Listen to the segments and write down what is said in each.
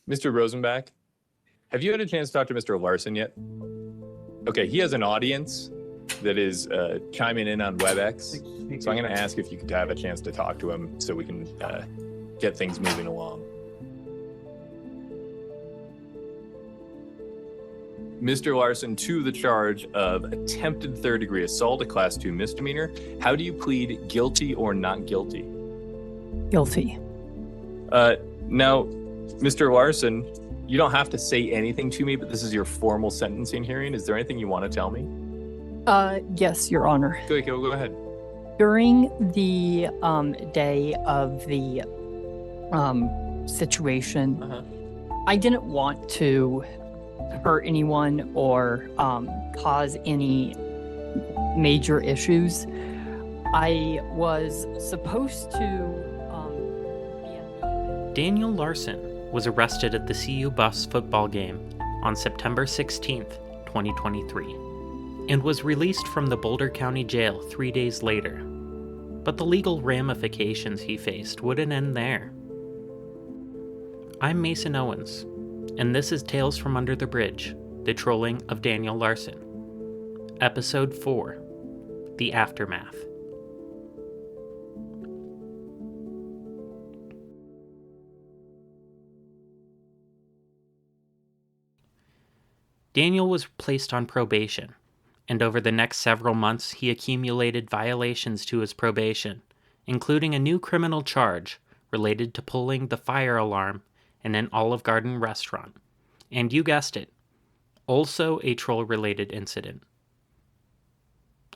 Mr. Rosenbach, have you had a chance to talk to Mr. Larson yet? Okay, he has an audience that is chiming in on WebEx, so I'm going to ask if you could have a chance to talk to him so we can get things moving along. Mr. Larson, to the charge of attempted third-degree assault, a Class 2 misdemeanor. How do you plead guilty or not guilty? Guilty. Now, Mr. Larson, you don't have to say anything to me, but this is your formal sentencing hearing. Is there anything you want to tell me? Yes, Your Honor. Go ahead. During the day of the situation, I didn't want to hurt anyone or cause any major issues. I was supposed to Daniel Larson was arrested at the CU Buffs football game on September 16, 2023, and was released from the Boulder County Jail 3 days later. But the legal ramifications he faced wouldn't end there. I'm Mason Owens, and this is Tales from Under the Bridge, the trolling of Daniel Larson. Episode 4, The Aftermath. Daniel was placed on probation, and over the next several months he accumulated violations to his probation, including a new criminal charge related to pulling the fire alarm in an Olive Garden restaurant, and you guessed it, also a troll-related incident.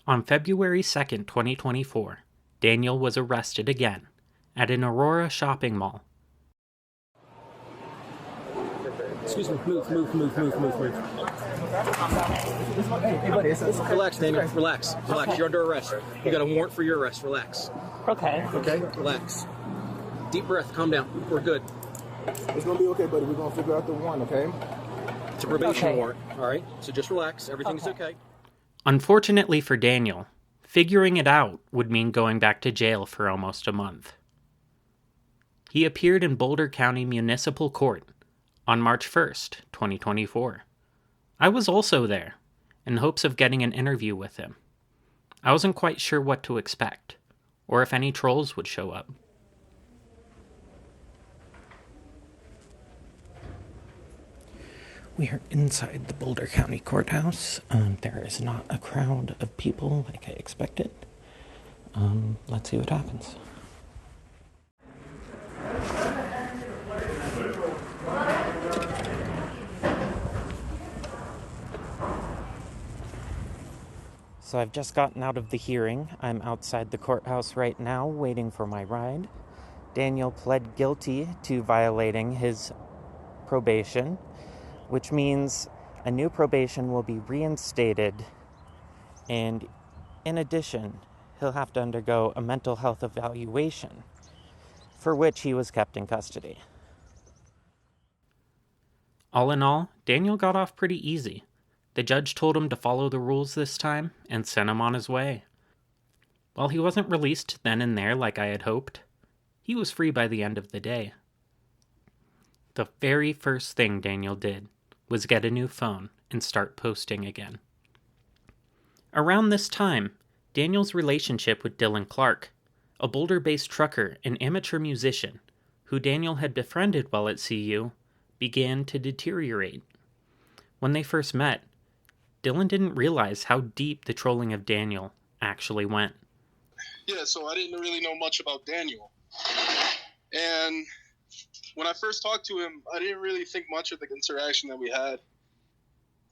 On February 2nd, 2024, Daniel was arrested again at an Aurora shopping mall. Excuse me, move. Hey, buddy, relax, Daniel. Relax. You're under arrest. You got a warrant for your arrest. Relax. Okay. Okay? Relax. Deep breath. Calm down. We're good. It's gonna be okay, buddy. We're gonna figure out the one, okay? It's a probation warrant. All right? So just relax. Everything's okay. Unfortunately for Daniel, figuring it out would mean going back to jail for almost a month. He appeared in Boulder County Municipal Court on March 1st, 2024. I was also there, in hopes of getting an interview with him. I wasn't quite sure what to expect, or if any trolls would show up. We are inside the Boulder County Courthouse. There is not a crowd of people like I expected. Let's see what happens. So I've just gotten out of the hearing. I'm outside the courthouse right now waiting for my ride. Daniel pled guilty to violating his probation, which means a new probation will be reinstated, and in addition, he'll have to undergo a mental health evaluation, for which he was kept in custody. All in all, Daniel got off pretty easy. The judge told him to follow the rules this time and sent him on his way. While he wasn't released then and there like I had hoped, he was free by the end of the day. The very first thing Daniel did was get a new phone and start posting again. Around this time, Daniel's relationship with Dylan Clark, a Boulder-based trucker and amateur musician who Daniel had befriended while at CU, began to deteriorate. When they first met, Dylan didn't realize how deep the trolling of Daniel actually went. Yeah, so I didn't really know much about Daniel. And when I first talked to him, I didn't really think much of the interaction that we had.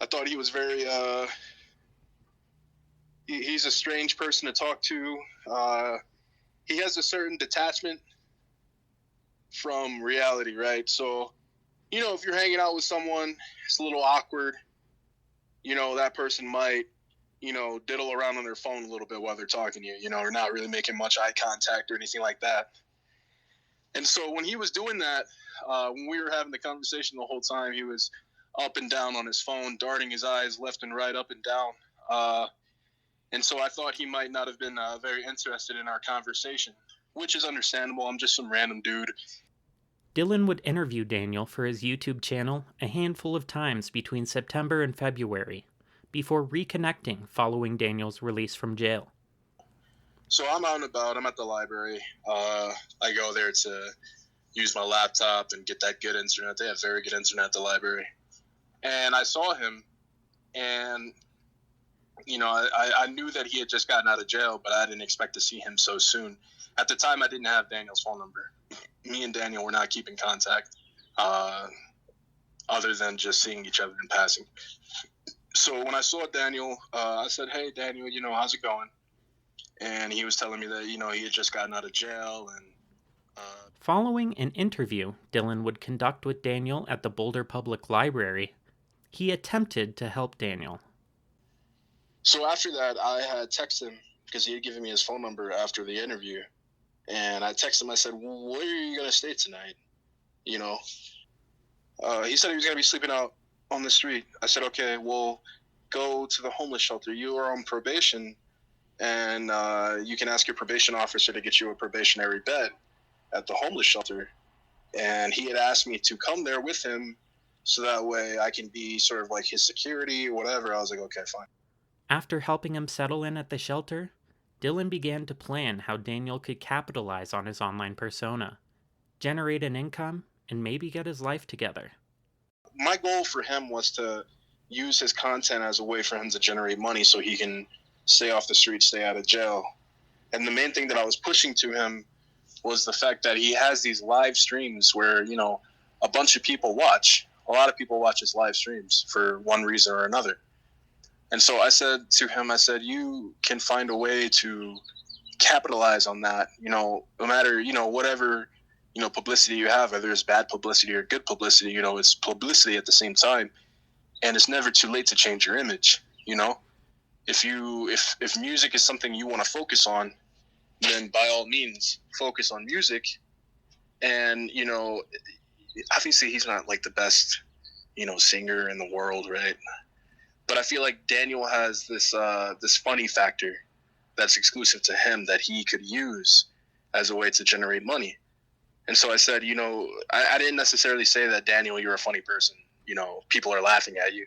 I thought he was very, he's a strange person to talk to. He has a certain detachment from reality, right? So, you know, if you're hanging out with someone, it's a little awkward. You know, that person might, you know, diddle around on their phone a little bit while they're talking to you, you know, or not really making much eye contact or anything like that. And so when he was doing that, when we were having the conversation the whole time, he was up and down on his phone, darting his eyes left and right, up and down. And so I thought he might not have been very interested in our conversation, which is understandable. I'm just some random dude. Dylan would interview Daniel for his YouTube channel a handful of times between September and February, before reconnecting following Daniel's release from jail. So I'm out and about. I'm at the library. I go there to use my laptop and get that good internet. They have very good internet at the library. And I saw him, and, you know, I knew that he had just gotten out of jail, but I didn't expect to see him so soon. At the time, I didn't have Daniel's phone number. Me and Daniel were not keeping contact, other than just seeing each other in passing. So when I saw Daniel, I said, "Hey, Daniel, you know, how's it going?" And he was telling me that, you know, he had just gotten out of jail. And following an interview Dylan would conduct with Daniel at the Boulder Public Library, he attempted to help Daniel. So after that, I had texted him, because he had given me his phone number after the interview. And I texted him, I said, "Well, where are you going to stay tonight?" You know? He said he was going to be sleeping out on the street. I said, "Okay, well, go to the homeless shelter. You are on probation, and you can ask your probation officer to get you a probationary bed at the homeless shelter." And he had asked me to come there with him so that way I can be sort of like his security or whatever. I was like, okay, fine. After helping him settle in at the shelter, Dylan began to plan how Daniel could capitalize on his online persona, generate an income, and maybe get his life together. My goal for him was to use his content as a way for him to generate money so he can stay off the street, stay out of jail. And the main thing that I was pushing to him was the fact that he has these live streams where, you know, a bunch of people watch. A lot of people watch his live streams for one reason or another. And so I said to him, I said, you can find a way to capitalize on that, you know, no matter, you know, whatever, you know, publicity you have, whether it's bad publicity or good publicity, you know, it's publicity at the same time. And it's never too late to change your image, you know. If music is something you want to focus on, then by all means focus on music. And, you know, obviously he's not like the best, you know, singer in the world, right? But I feel like Daniel has this funny factor that's exclusive to him that he could use as a way to generate money. And so I said, you know, I didn't necessarily say that, Daniel, you're a funny person. You know, people are laughing at you.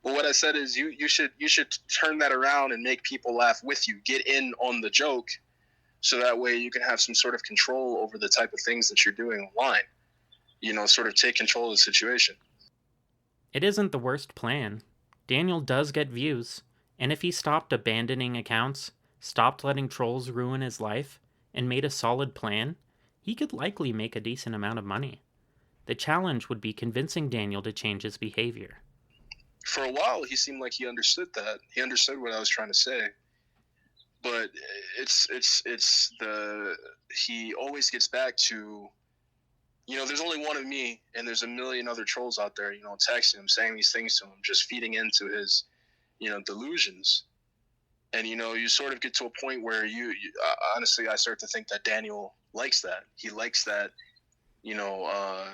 But what I said is you should turn that around and make people laugh with you. Get in on the joke so that way you can have some sort of control over the type of things that you're doing online. You know, sort of take control of the situation. It isn't the worst plan. Daniel does get views, and if he stopped abandoning accounts, stopped letting trolls ruin his life, and made a solid plan, he could likely make a decent amount of money. The challenge would be convincing Daniel to change his behavior. For a while, he seemed like he understood that. He understood what I was trying to say. But he always gets back to, you know, there's only one of me, and there's a million other trolls out there, you know, texting him, saying these things to him, just feeding into his, you know, delusions. And, you know, you sort of get to a point where you honestly, I start to think that Daniel likes that. He likes that, you know,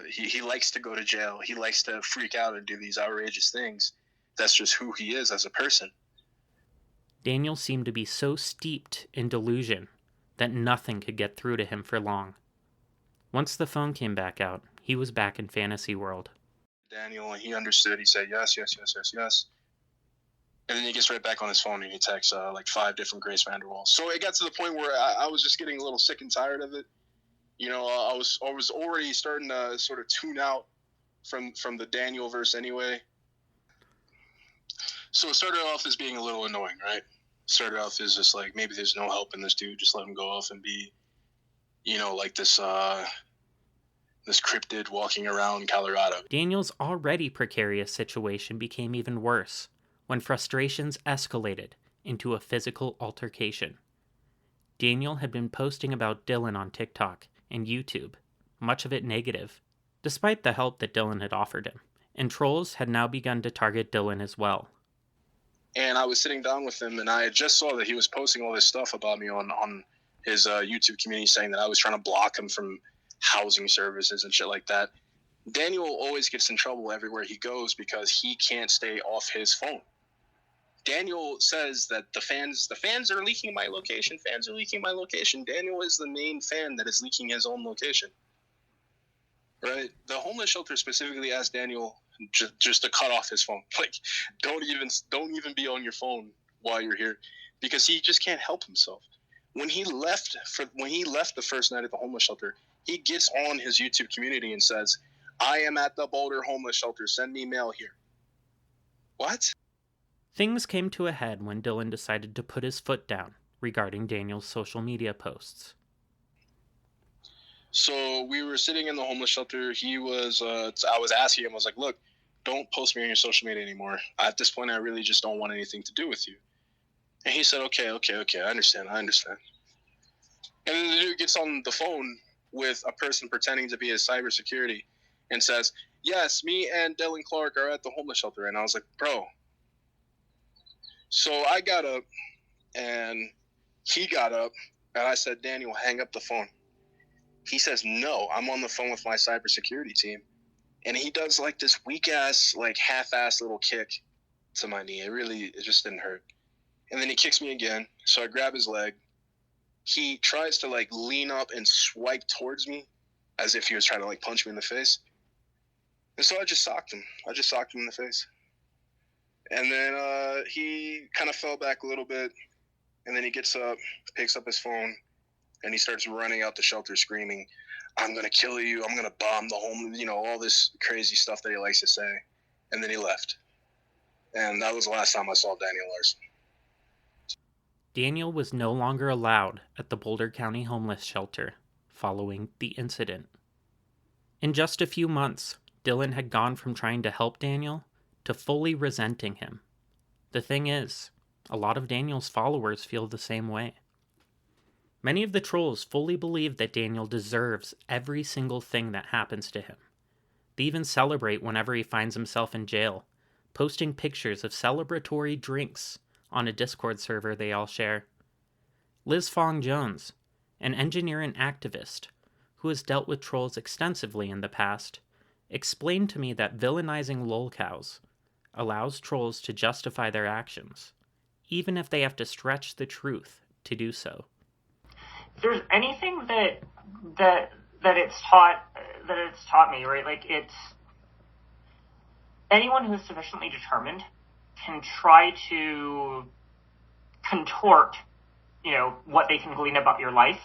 he likes to go to jail. He likes to freak out and do these outrageous things. That's just who he is as a person. Daniel seemed to be so steeped in delusion that nothing could get through to him for long. Once the phone came back out, he was back in fantasy world. Daniel, and he understood. He said, yes, yes, yes, yes, yes. And then he gets right back on his phone and he texts like 5 different Grace Vanderwalls. So it got to the point where I was just getting a little sick and tired of it. You know, I was already starting to sort of tune out from the Daniel verse anyway. So it started off as being a little annoying, right? Started off as just like, maybe there's no help in this dude. Just let him go off and be, you know, like this cryptid walking around Colorado. Daniel's already precarious situation became even worse when frustrations escalated into a physical altercation. Daniel had been posting about Dylan on TikTok and YouTube, much of it negative, despite the help that Dylan had offered him, and trolls had now begun to target Dylan as well. And I was sitting down with him, and I just saw that he was posting all this stuff about me on his YouTube community, saying that I was trying to block him from housing services and shit like that. Daniel always gets in trouble everywhere he goes because he can't stay off his phone. Daniel says that the fans are leaking my location. Fans are leaking my location. Daniel is the main fan that is leaking his own location. right? The homeless shelter specifically asked Daniel just to cut off his phone. Like, don't even be on your phone while you're here, because he just can't help himself. When he left the first night at the homeless shelter, he gets on his YouTube community and says, "I am at the Boulder homeless shelter. Send me mail here." What? Things came to a head when Dylan decided to put his foot down regarding Daniel's social media posts. So we were sitting in the homeless shelter. I was asking him, I was like, "Look, don't post me on your social media anymore. At this point, I really just don't want anything to do with you." And he said, okay, I understand. And then the dude gets on the phone with a person pretending to be his cybersecurity and says, "Yes, me and Dylan Clark are at the homeless shelter." And I was like, bro. So I got up, and he got up, and I said, "Daniel, hang up the phone." He says, "No, I'm on the phone with my cybersecurity team." And he does like this weak ass, like half-ass little kick to my knee. It just didn't hurt. And then he kicks me again. So I grab his leg. He tries to like lean up and swipe towards me as if he was trying to like punch me in the face. And so I just socked him. in the face. And then he kind of fell back a little bit. And then he gets up, picks up his phone, and he starts running out the shelter screaming, "I'm going to kill you. I'm going to bomb the home," all this crazy stuff that he likes to say. And then he left. And that was the last time I saw Daniel Larson. Daniel was no longer allowed at the Boulder County homeless shelter following the incident. In just a few months, Dylan had gone from trying to help Daniel to fully resenting him. The thing is, a lot of Daniel's followers feel the same way. Many of the trolls fully believe that Daniel deserves every single thing that happens to him. They even celebrate whenever he finds himself in jail, posting pictures of celebratory drinks on a Discord server they all share. Liz Fong Jones, an engineer and activist who has dealt with trolls extensively in the past, explained to me that villainizing lolcows allows trolls to justify their actions, even if they have to stretch the truth to do so. If there's anything that it's taught me, right? Like, it's anyone who's sufficiently determined can try to contort, what they can glean about your life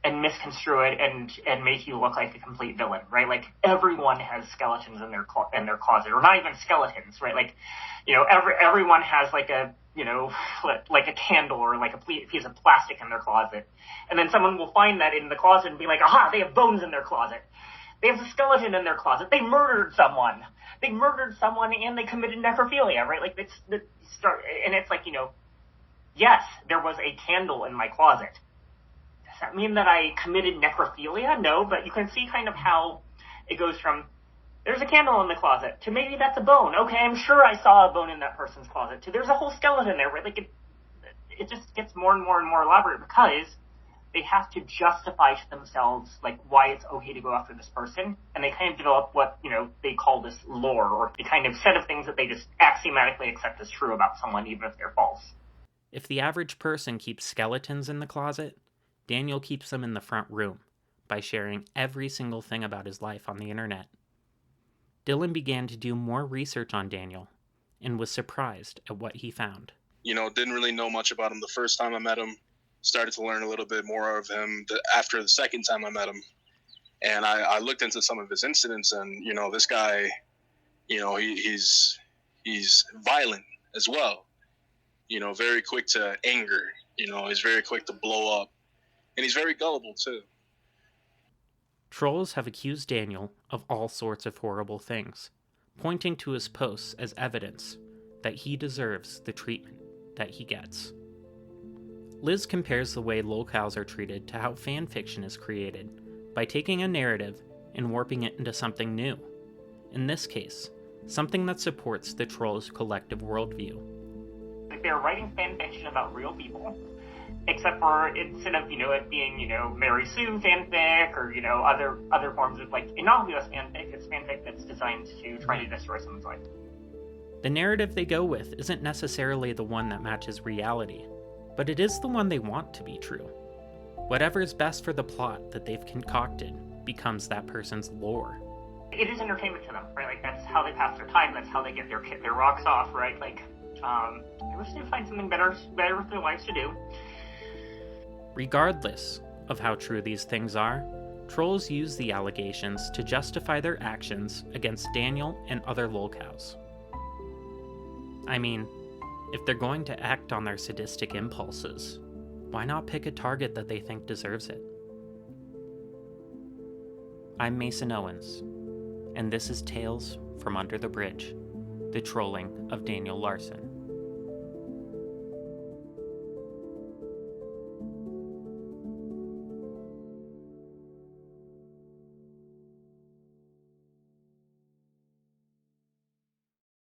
and misconstrue it and make you look like a complete villain, right? Like, everyone has skeletons in their closet, or not even skeletons, right? Like, everyone has like a candle or like a piece of plastic in their closet. And then someone will find that in the closet and be like, aha, they have bones in their closet. They have a skeleton in their closet. They murdered someone. And they committed necrophilia, right? Like, and it's like, yes, there was a candle in my closet. Does that mean that I committed necrophilia? No, but you can see kind of how it goes from there's a candle in the closet to maybe that's a bone. Okay, I'm sure I saw a bone in that person's closet to there's a whole skeleton there, right? Like, it just gets more and more and more elaborate because they have to justify to themselves, like, why it's okay to go after this person. And they kind of develop what, they call this lore, or the kind of set of things that they just axiomatically accept as true about someone, even if they're false. If the average person keeps skeletons in the closet, Daniel keeps them in the front room by sharing every single thing about his life on the internet. Dylan began to do more research on Daniel and was surprised at what he found. Didn't really know much about him the first time I met him. Started to learn a little bit more of him after the second time I met him. And I looked into some of his incidents, and, this guy, he's violent as well. Very quick to anger. He's very quick to blow up. And he's very gullible, too. Trolls have accused Daniel of all sorts of horrible things, pointing to his posts as evidence that he deserves the treatment that he gets. Liz compares the way lolcows are treated to how fan fiction is created by taking a narrative and warping it into something new. In this case, something that supports the trolls' collective worldview. Like, they're writing fan fiction about real people, except for instead of, it being, Mary Sue fanfic or, other forms of, like, innocuous fanfic, it's fanfic that's designed to try to destroy someone's life. The narrative they go with isn't necessarily the one that matches reality, but it is the one they want to be true. Whatever is best for the plot that they've concocted becomes that person's lore. It is entertainment to them, right? Like, that's how they pass their time. That's how they get their rocks off, right? Like, they wish they'd find something better with their lives to do. Regardless of how true these things are, trolls use the allegations to justify their actions against Daniel and other lolcows. I mean, if they're going to act on their sadistic impulses, why not pick a target that they think deserves it? I'm Mason Owens, and this is Tales from Under the Bridge, the trolling of Daniel Larson.